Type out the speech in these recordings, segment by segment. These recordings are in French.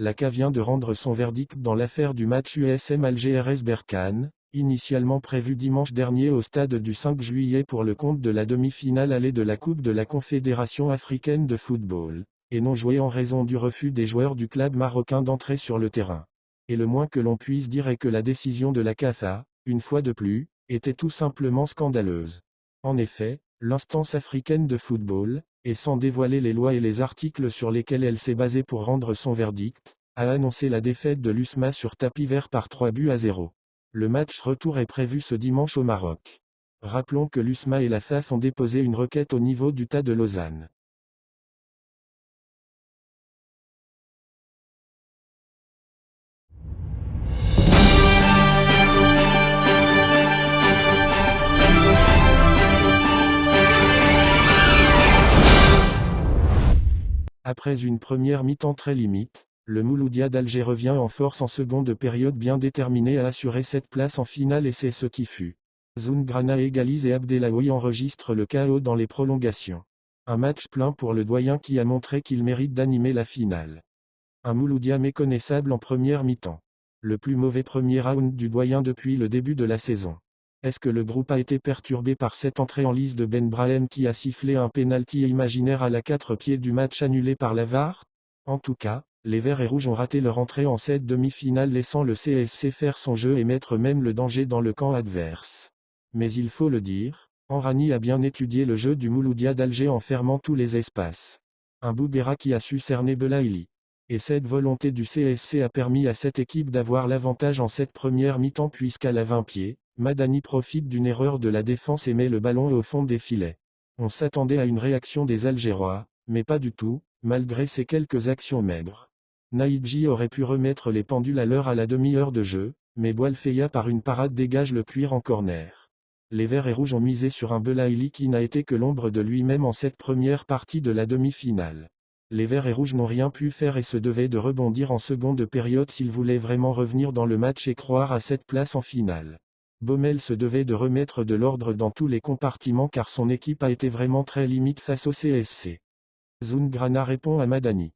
La CA vient de rendre son verdict dans l'affaire du match USM Alger-RS Berkane, initialement prévu dimanche dernier au stade du 5 juillet pour le compte de la demi-finale allée de la Coupe de la Confédération africaine de football, et non joué en raison du refus des joueurs du club marocain d'entrer sur le terrain. Et le moins que l'on puisse dire est que la décision de la CAF, une fois de plus, était tout simplement scandaleuse. En effet, l'instance africaine de football, et sans dévoiler les lois et les articles sur lesquels elle s'est basée pour rendre son verdict, a annoncé la défaite de l'USMA sur tapis vert par 3-0. Le match retour est prévu ce dimanche au Maroc. Rappelons que l'USMA et la FAF ont déposé une requête au niveau du TA de Lausanne. Après une première mi-temps très limite, le Mouloudia d'Alger revient en force en seconde période bien déterminé à assurer cette place en finale et c'est ce qui fut. Zoungrana égalise et Abdelaoui enregistre le KO dans les prolongations. Un match plein pour le doyen qui a montré qu'il mérite d'animer la finale. Un Mouloudia méconnaissable en première mi-temps. Le plus mauvais premier round du doyen depuis le début de la saison. Est-ce que le groupe a été perturbé par cette entrée en lice de Ben Brahim qui a sifflé un pénalty imaginaire à la 4 pieds du match annulé par la VAR? En tout cas, les Verts et Rouges ont raté leur entrée en cette demi-finale laissant le CSC faire son jeu et mettre même le danger dans le camp adverse. Mais il faut le dire, Enrani a bien étudié le jeu du Mouloudia d'Alger en fermant tous les espaces. Un Bouguera qui a su cerner Belaïli. Et cette volonté du CSC a permis à cette équipe d'avoir l'avantage en cette première mi-temps puisqu'à la 20 pieds, Madani profite d'une erreur de la défense et met le ballon au fond des filets. On s'attendait à une réaction des Algérois, mais pas du tout, malgré ces quelques actions maigres. Naïdji aurait pu remettre les pendules à l'heure à la demi-heure de jeu, mais Boalfeya par une parade dégage le cuir en corner. Les Verts et Rouges ont misé sur un Belaïli qui n'a été que l'ombre de lui-même en cette première partie de la demi-finale. Les Verts et Rouges n'ont rien pu faire et se devaient de rebondir en seconde période s'ils voulaient vraiment revenir dans le match et croire à cette place en finale. Baumel se devait de remettre de l'ordre dans tous les compartiments car son équipe a été vraiment très limite face au CSC. Zoungrana répond à Madani.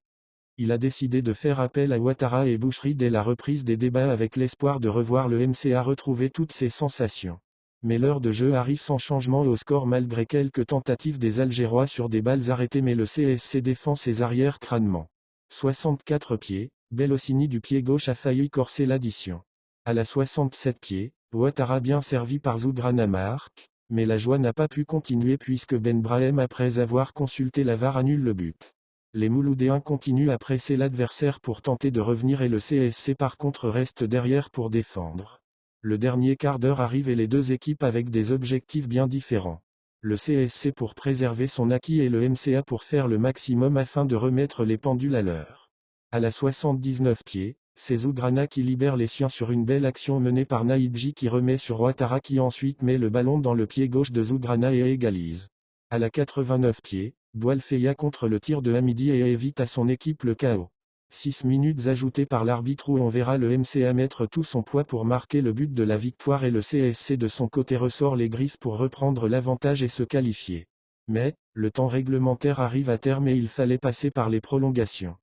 Il a décidé de faire appel à Ouattara et Boucherie dès la reprise des débats avec l'espoir de revoir le MCA retrouver toutes ses sensations. Mais l'heure de jeu arrive sans changement et au score malgré quelques tentatives des Algérois sur des balles arrêtées mais le CSC défend ses arrières crânement. 64 pieds, Bellocini du pied gauche a failli corser l'addition. À la 67 pieds, Ouattara bien servi par Zoungrana marque, mais la joie n'a pas pu continuer puisque Ben Brahim après avoir consulté la VAR annule le but. Les Mouloudéens continuent à presser l'adversaire pour tenter de revenir et le CSC par contre reste derrière pour défendre. Le dernier quart d'heure arrive et les deux équipes avec des objectifs bien différents. Le CSC pour préserver son acquis et le MCA pour faire le maximum afin de remettre les pendules à l'heure. À la 79 pieds, c'est Zoungrana qui libère les siens sur une belle action menée par Naïdji qui remet sur Ouattara qui ensuite met le ballon dans le pied gauche de Zoungrana et égalise. À la 89 pieds, Boalfeya contre le tir de Hamidi et évite à son équipe le KO. 6 minutes ajoutées par l'arbitre où on verra le MCA mettre tout son poids pour marquer le but de la victoire et le CSC de son côté ressort les griffes pour reprendre l'avantage et se qualifier. Mais, le temps réglementaire arrive à terme et il fallait passer par les prolongations.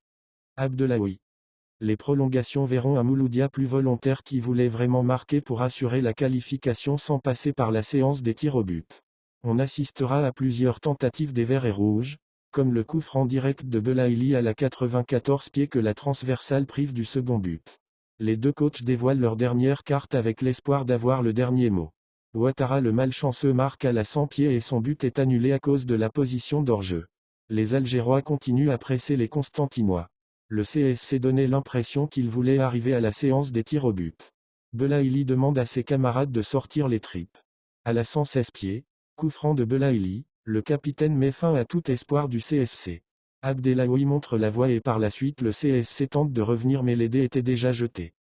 Abdelaoui. Les prolongations verront un Mouloudia plus volontaire qui voulait vraiment marquer pour assurer la qualification sans passer par la séance des tirs au but. On assistera à plusieurs tentatives des Verts et Rouges, comme le coup franc direct de Belaïli à la 94 pieds que la transversale prive du second but. Les deux coachs dévoilent leur dernière carte avec l'espoir d'avoir le dernier mot. Ouattara le malchanceux marque à la 100 pieds et son but est annulé à cause de la position d'hors-jeu. Les Algérois continuent à presser les Constantinois. Le CSC donnait l'impression qu'il voulait arriver à la séance des tirs au but. Belaïli demande à ses camarades de sortir les tripes. À la 116 pieds, coup franc de Belaïli, le capitaine met fin à tout espoir du CSC. Abdelaoui montre la voie et par la suite le CSC tente de revenir mais les dés étaient déjà jetés.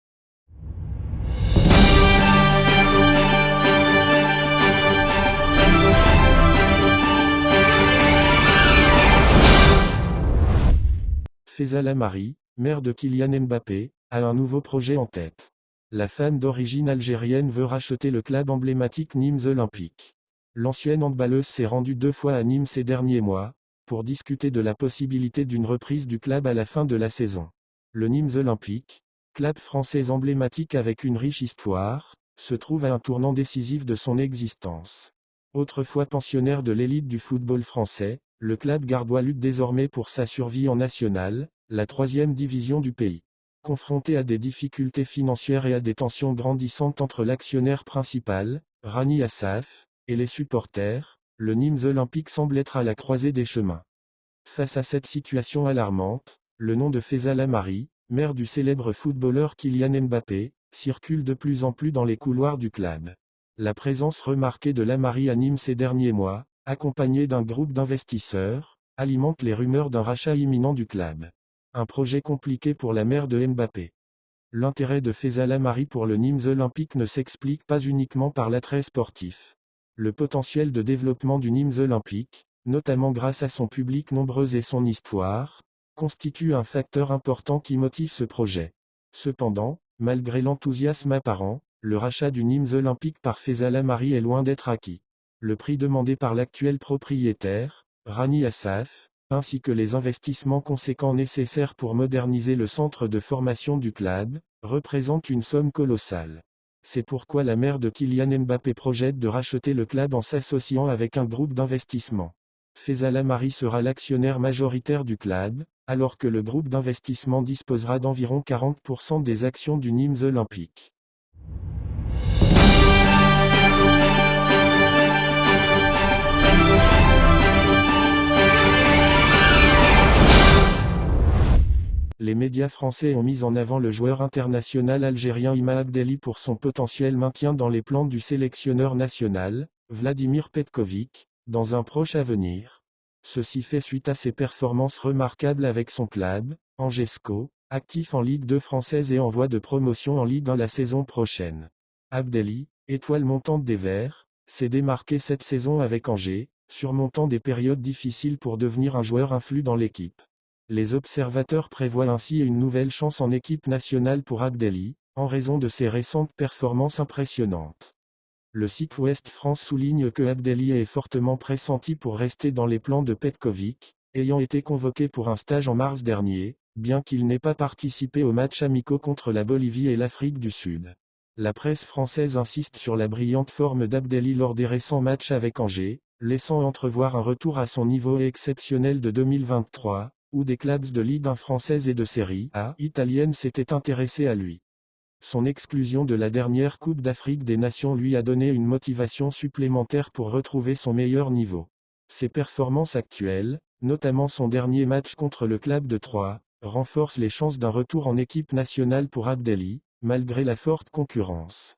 Faisal Amari, mère de Kylian Mbappé, a un nouveau projet en tête. La femme d'origine algérienne veut racheter le club emblématique Nîmes Olympique. L'ancienne handballeuse s'est rendue 2 fois à Nîmes ces derniers mois, pour discuter de la possibilité d'une reprise du club à la fin de la saison. Le Nîmes Olympique, club français emblématique avec une riche histoire, se trouve à un tournant décisif de son existence. Autrefois pensionnaire de l'élite du football français, le club gardois lutte désormais pour sa survie en nationale, la 3e division du pays. Confronté à des difficultés financières et à des tensions grandissantes entre l'actionnaire principal, Rani Assaf, et les supporters, le Nîmes Olympique semble être à la croisée des chemins. Face à cette situation alarmante, le nom de Faisal Amari, maire du célèbre footballeur Kylian Mbappé, circule de plus en plus dans les couloirs du club. La présence remarquée de l'Amari à Nîmes ces derniers mois, accompagnée d'un groupe d'investisseurs, alimente les rumeurs d'un rachat imminent du club. Un projet compliqué pour la mère de Mbappé. L'intérêt de Faisal Amari pour le Nîmes Olympique ne s'explique pas uniquement par l'attrait sportif. Le potentiel de développement du Nîmes Olympique, notamment grâce à son public nombreux et son histoire, constitue un facteur important qui motive ce projet. Cependant, malgré l'enthousiasme apparent, le rachat du Nîmes Olympique par Faisal Amari est loin d'être acquis. Le prix demandé par l'actuel propriétaire, Rani Assaf, ainsi que les investissements conséquents nécessaires pour moderniser le centre de formation du club, représentent une somme colossale. C'est pourquoi la mère de Kylian Mbappé projette de racheter le club en s'associant avec un groupe d'investissement. Faisal Amari sera l'actionnaire majoritaire du club, alors que le groupe d'investissement disposera d'environ 40% des actions du Nîmes Olympique. Les médias français ont mis en avant le joueur international algérien Ima Abdelli pour son potentiel maintien dans les plans du sélectionneur national, Vladimir Petković, dans un proche avenir. Ceci fait suite à ses performances remarquables avec son club, Angesco, actif en Ligue 2 française et en voie de promotion en Ligue 1 la saison prochaine. Abdelli, étoile montante des Verts, s'est démarqué cette saison avec Angers, surmontant des périodes difficiles pour devenir un joueur influent dans l'équipe. Les observateurs prévoient ainsi une nouvelle chance en équipe nationale pour Abdelli, en raison de ses récentes performances impressionnantes. Le site Ouest France souligne que Abdelli est fortement pressenti pour rester dans les plans de Petković, ayant été convoqué pour un stage en mars dernier, bien qu'il n'ait pas participé aux matchs amicaux contre la Bolivie et l'Afrique du Sud. La presse française insiste sur la brillante forme d'Abdelli lors des récents matchs avec Angers, laissant entrevoir un retour à son niveau exceptionnel de 2023. Où des clubs de Ligue 1 française et de Série A italienne s'étaient intéressés à lui. Son exclusion de la dernière Coupe d'Afrique des Nations lui a donné une motivation supplémentaire pour retrouver son meilleur niveau. Ses performances actuelles, notamment son dernier match contre le club de Troyes, renforcent les chances d'un retour en équipe nationale pour Abdelli, malgré la forte concurrence.